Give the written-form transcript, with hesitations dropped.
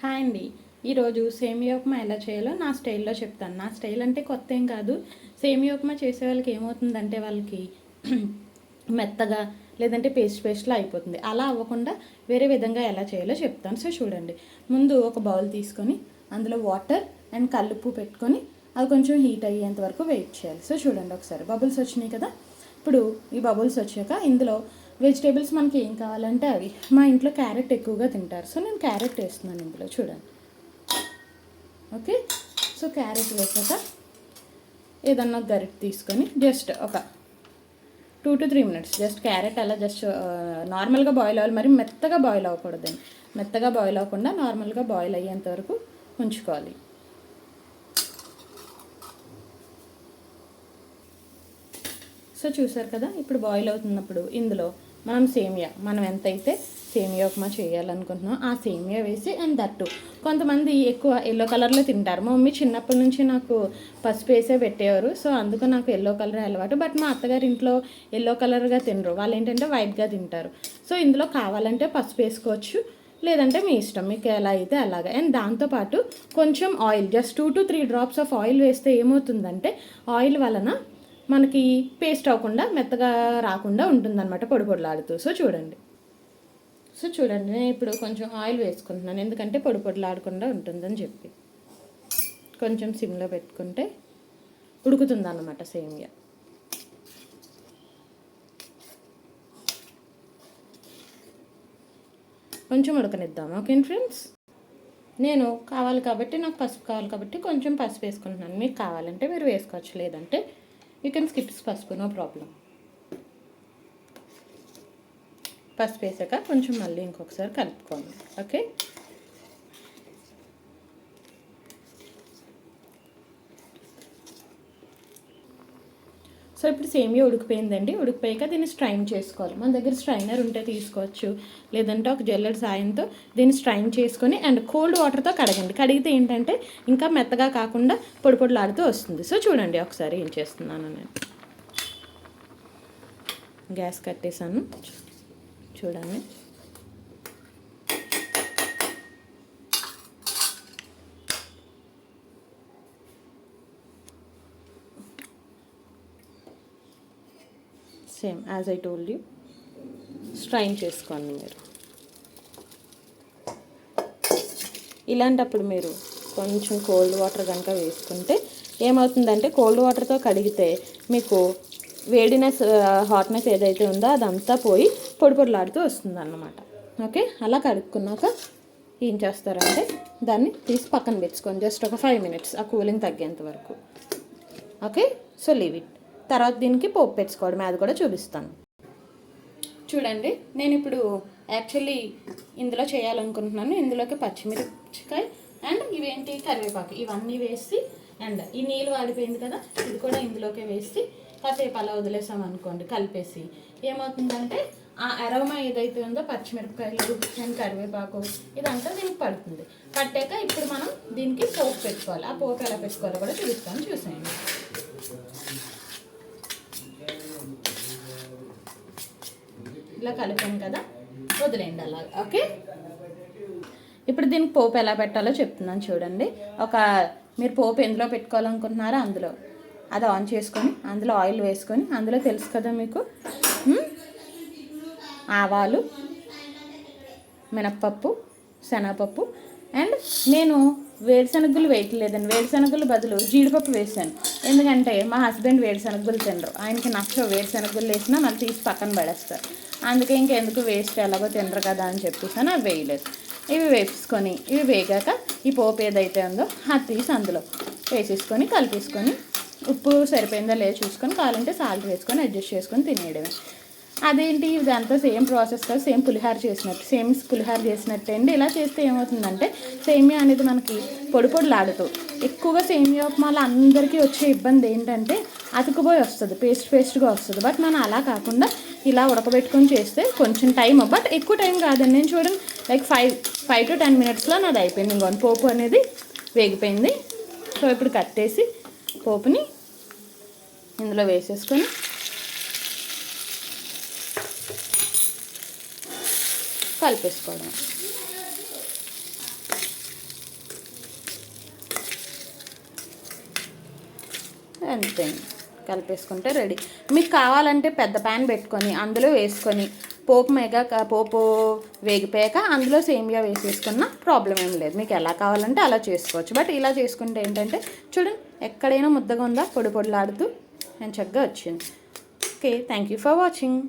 Hi అండి. ఈరోజు సేమియా ఉప్మా ఎలా చేయాలో నా స్టైల్లో చెప్తాను. నా స్టైల్ అంటే కొత్త ఏం కాదు. సేమియా ఉప్మా చేసే వాళ్ళకి ఏమవుతుందంటే వాళ్ళకి మెత్తగా లేదంటే పేస్ట్లా అయిపోతుంది. అలా అవ్వకుండా వేరే విధంగా ఎలా చేయాలో చెప్తాను. సో చూడండి, ముందు ఒక బౌల్ తీసుకొని అందులో వాటర్ అండ్ కల్లుప్పు పెట్టుకొని అది కొంచెం హీట్ అయ్యేంత వరకు వెయిట్ చేయాలి. సో చూడండి, ఒకసారి బబుల్స్ వచ్చినాయి కదా. ఇప్పుడు ఈ బబుల్స్ వచ్చాక ఇందులో వెజిటేబుల్స్ మనకి ఏం కావాలంటే అవి. మా ఇంట్లో క్యారెట్ ఎక్కువగా తింటారు, సో నేను క్యారెట్ వేస్తున్నాను ఇందులో. చూడండి, ఓకే. సో క్యారెట్ వేసాక ఏదన్నా గరిటె తీసుకొని జస్ట్ ఒక 2 to 3 minutes జస్ట్ క్యారెట్ అలా జస్ట్ నార్మల్గా బాయిల్ అవ్వాలి. మరి మెత్తగా బాయిల్ అవ్వకూడదండి. మెత్తగా బాయిల్ అవ్వకుండా నార్మల్గా బాయిల్ అయ్యేంత వరకు ఉంచుకోవాలి. సో చూసారు కదా, ఇప్పుడు బాయిల్ అవుతున్నప్పుడు ఇందులో మనం ఎంతైతే సేమియా ఉప్మా చేయాలనుకుంటున్నాం ఆ సేమియా వేసి, అండ్ దట్టు కొంతమంది ఎక్కువ ఎల్లో కలర్లో తింటారు. మా మమ్మీ చిన్నప్పటి నుంచి నాకు పసుపు వేసే పెట్టేవారు, సో అందుకు నాకు ఎల్లో కలర్ అలవాటు. బట్ మా అత్తగారి ఇంట్లో ఎల్లో కలర్గా తినరు, వాళ్ళు ఏంటంటే వైట్గా తింటారు. సో ఇందులో కావాలంటే పసుపు వేసుకోవచ్చు, లేదంటే మీ ఇష్టం, మీకు ఎలా అయితే అలాగా. అండ్ దాంతోపాటు కొంచెం oil, just 2 to 3 drops of oil వేస్తే ఏమవుతుందంటే ఆయిల్ వలన మనకి పేస్ట్ అవ్వకుండా మెత్తగా రాకుండా ఉంటుందన్నమాట, పొడి పొడిలాడుతూ. సో చూడండి, నేను ఇప్పుడు కొంచెం ఆయిల్ వేసుకుంటున్నాను, ఎందుకంటే పొడి పొడిలాడకుండా ఉంటుందని చెప్పి. కొంచెం సిమ్లో పెట్టుకుంటే ఉడుకుతుందన్నమాట సేమియా. కొంచెం ఉడకనిద్దాం, ఓకే ఫ్రెండ్స్. నేను కావాలి కాబట్టి, నాకు పసుపు కావాలి కాబట్టి కొంచెం పసుపు వేసుకుంటున్నాను. మీకు కావాలంటే మీరు వేసుకోవచ్చు, లేదంటే యూ కెన్ స్కిప్ పసుపు, నో ప్రాబ్లం. పసుపు వేసాక కొంచెం మళ్ళీ ఇంకొకసారి కలుపుకోండి, ఓకే. సో ఇప్పుడు సేమియా ఉడికిపోయిందండి. ఉడికిపోయాక దీన్ని స్ట్రైన్ చేసుకోవాలి. మన దగ్గర స్ట్రైనర్ ఉంటే తీసుకోవచ్చు, లేదంటే ఒక జల్లెడ సాయంతో దీన్ని స్ట్రైన్ చేసుకొని అండ్ కోల్డ్ వాటర్తో కడగండి. కడిగితే ఏంటంటే ఇంకా మెత్తగా కాకుండా పొడి పొడిలాడుతూ వస్తుంది. సో చూడండి, ఒకసారి ఏం చేస్తున్నాను నేను. గ్యాస్ కట్టేసాను, చూడండి. Same as I told you, strain చేసుకోండి మీరు. ఇలాంటప్పుడు మీరు కొంచెం కోల్డ్ వాటర్ కనుక వేసుకుంటే ఏమవుతుందంటే, కోల్డ్ వాటర్తో కడిగితే మీకు వేడినెస్, హాట్నెస్ ఏదైతే ఉందో అదంతా పోయి పొడి పొడిలాడుతూ వస్తుంది అన్నమాట, ఓకే. అలా కడుక్కున్నాక ఏం చేస్తారంటే దాన్ని తీసి పక్కన పెట్టుకోండి, జస్ట్ ఒక 5 minutes ఆ కూలింగ్ తగ్గేంత వరకు, ఓకే. So leave it. తర్వాత దీనికి పోపు పెట్టుకోవడం, అది కూడా చూపిస్తాను. చూడండి, నేను ఇప్పుడు యాక్చువల్లీ ఇందులో చేయాలనుకుంటున్నాను. ఇందులోకి పచ్చిమిరపకాయ అండ్ ఇవేంటి కరివేపాకు ఇవన్నీ వేసి, అండ్ ఈ నీళ్ళు వాడిపోయింది కదా, ఇది కూడా ఇందులోకి వేసి కాసేపు అలా వదిలేసాం అనుకోండి, కలిపేసి. ఏమవుతుందంటే ఆ అరోమా ఏదైతే ఉందో పచ్చిమిరపకాయలు అండ్ కరివేపాకు ఇదంతా దీనికి పడుతుంది. పట్టాక ఇప్పుడు మనం దీనికి పోపు పెట్టుకోవాలి. ఆ పోపు ఎలా పెట్టుకోవాలో కూడా చూపిస్తాను, చూసేయండి. ఇలా కలిపాను కదా, వదిలేయండి అలా, ఓకే. ఇప్పుడు దీనికి పోపు ఎలా పెట్టాలో చెప్తున్నాను, చూడండి. మీరు పోపు ఎందులో పెట్టుకోవాలనుకుంటున్నారో అందులో అది ఆన్ చేసుకొని అందులో ఆయిల్ వేసుకొని, అందులో తెలుసు కదా మీకు ఆవాలు, మినప్పప్పు, శనగపప్పు, అండ్ నేను వేరుశనగలు వేయట్లేదండి. వేరుశనగలు బదులు జీడిపప్పు వేసాను, ఎందుకంటే మా హస్బెండ్ వేరుశనగలు తినరు, ఆయనకి నచ్చవు. వేరుశనగలు వేసినా మళ్ళీ తీసి పక్కన పడేస్తారు, అందుకే ఇంకెందుకు వేస్ట్, ఎలాగో తినరు కదా అని చెప్పేసాను అవి వేయలేదు. ఇవి వేసుకొని ఇవి వేగాక ఈ పోపు ఏదైతే ఉందో అది తీసి అందులో వేసేసుకొని కలిపేసుకొని ఉప్పు సరిపోయిందో లేదో చూసుకొని, కావాలంటే సాల్ట్ వేసుకొని అడ్జస్ట్ చేసుకొని తినేయడమే. అదేంటి ఇదంతా సేమ్ ప్రాసెస్ కదా, సేమ్ పులిహార చేసినట్టే అండి. ఇలా చేస్తే ఏమవుతుందంటే సేమియా అనేది మనకి పొడి పొడిలాడుతూ, ఎక్కువగా సేమియా ఉప్మాలో అందరికీ వచ్చే ఇబ్బంది ఏంటంటే అతుకుపోయి వస్తుంది, పేస్ట్గా వస్తుంది. బట్ మనం అలా కాకుండా ఇలా ఉడకబెట్టుకొని చేస్తే కొంచెం టైం, బట్ ఎక్కువ టైం కాదండి. నేను చూడండి, లైక్ 5 to 10 minutesలో నాది అయిపోయింది. ఇంకొన్ని పోపు అనేది వేగిపోయింది. సో ఇప్పుడు కట్టేసి పోపుని ఇందులో వేసేసుకొని కలిపేసుకోవడం. అంతే, కలిపేసుకుంటే రెడీ. మీకు కావాలంటే పెద్ద ప్యాన్ పెట్టుకొని అందులో వేసుకొని పోపు వేగిపోయాక అందులో సేమియా వేసేసుకున్న ప్రాబ్లం ఏం లేదు. మీకు ఎలా కావాలంటే అలా చేసుకోవచ్చు. బట్ ఇలా చేసుకుంటే ఏంటంటే చూడండి, ఎక్కడైనా ముద్దగా ఉందా, పొడి పొడిలాడుతూ నేను చక్కగా వచ్చింది. Okay, thank you for watching.